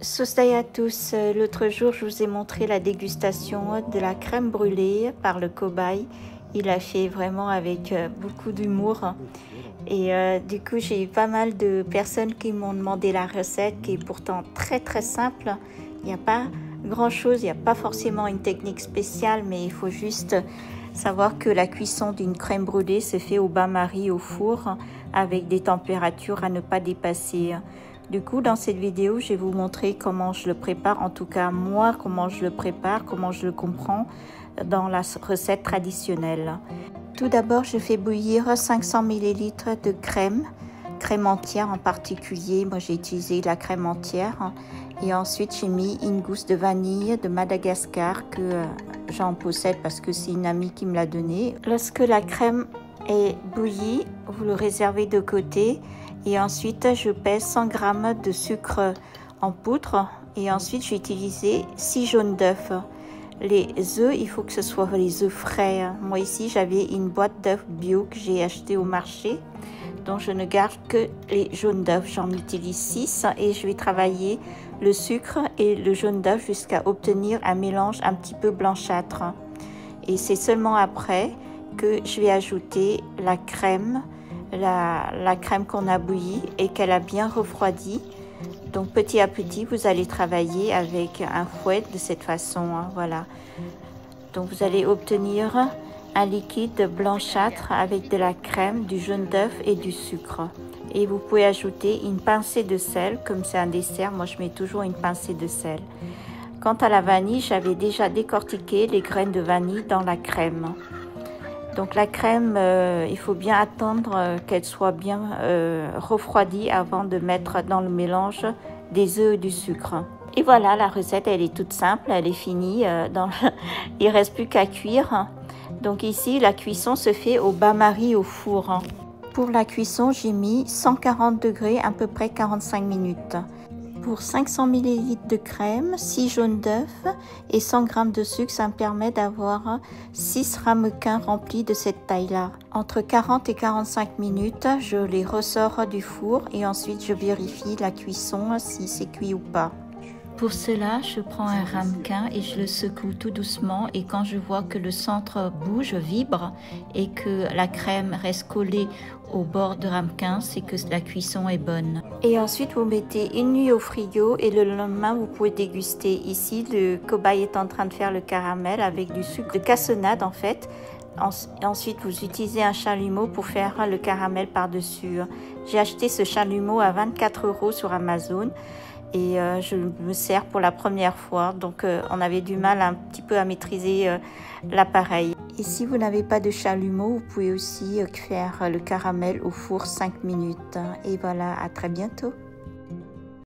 Sosday à tous, l'autre jour je vous ai montré la dégustation de la crème brûlée par le cobaye. Il a fait vraiment avec beaucoup d'humour et du coup j'ai eu pas mal de personnes qui m'ont demandé la recette qui est pourtant très simple. Il n'y a pas grand chose, il n'y a pas forcément une technique spéciale, mais il faut juste savoir que la cuisson d'une crème brûlée se fait au bain-marie au four avec des températures à ne pas dépasser. Du coup, dans cette vidéo, je vais vous montrer comment je le prépare, en tout cas moi, comment je le prépare, comment je le comprends dans la recette traditionnelle. Tout d'abord, je fais bouillir 500 ml de crème entière en particulier. Moi, j'ai utilisé la crème entière. Et ensuite, j'ai mis une gousse de vanille de Madagascar que j'en possède parce que c'est une amie qui me l'a donnée. Lorsque la crème est bouillie, vous le réservez de côté. Et ensuite, je pèse 100 g de sucre en poudre. Et ensuite, j'ai utilisé 6 jaunes d'œufs. Les œufs, il faut que ce soit les œufs frais. Moi ici, j'avais une boîte d'œufs bio que j'ai acheté au marché. Donc, je ne garde que les jaunes d'œufs. J'en utilise 6 et je vais travailler le sucre et le jaune d'œuf jusqu'à obtenir un mélange un petit peu blanchâtre. Et c'est seulement après que je vais ajouter la crème. La crème qu'on a bouillie et qu'elle a bien refroidi. Donc petit à petit, vous allez travailler avec un fouet de cette façon. Voilà. Donc vous allez obtenir un liquide blanchâtre avec de la crème, du jaune d'œuf et du sucre. Et vous pouvez ajouter une pincée de sel, comme c'est un dessert. Moi, je mets toujours une pincée de sel. Quant à la vanille, j'avais déjà décortiqué les graines de vanille dans la crème. Donc la crème, il faut bien attendre qu'elle soit bien refroidie avant de mettre dans le mélange des œufs et du sucre. Et voilà, la recette, elle est toute simple, elle est finie. Il ne reste plus qu'à cuire. Donc ici, la cuisson se fait au bain-marie au four. Pour la cuisson, j'ai mis 140 degrés, à peu près 45 minutes. Pour 500 ml de crème, 6 jaunes d'œufs et 100 g de sucre, ça me permet d'avoir 6 ramequins remplis de cette taille-là. Entre 40 et 45 minutes, je les ressors du four et ensuite je vérifie la cuisson si c'est cuit ou pas. Pour cela, je prends un ramequin et je le secoue tout doucement et quand je vois que le centre bouge, vibre et que la crème reste collée au bord de ramequin, c'est que la cuisson est bonne. Et ensuite, vous mettez une nuit au frigo et le lendemain, vous pouvez déguster. Ici, le cobaye est en train de faire le caramel avec du sucre de cassonade en fait. Ensuite, vous utilisez un chalumeau pour faire le caramel par-dessus. J'ai acheté ce chalumeau à 24 € sur Amazon. Et je me sers pour la première fois, donc on avait du mal un petit peu à maîtriser l'appareil. Et si vous n'avez pas de chalumeau, vous pouvez aussi faire le caramel au four 5 minutes. Et voilà, à très bientôt.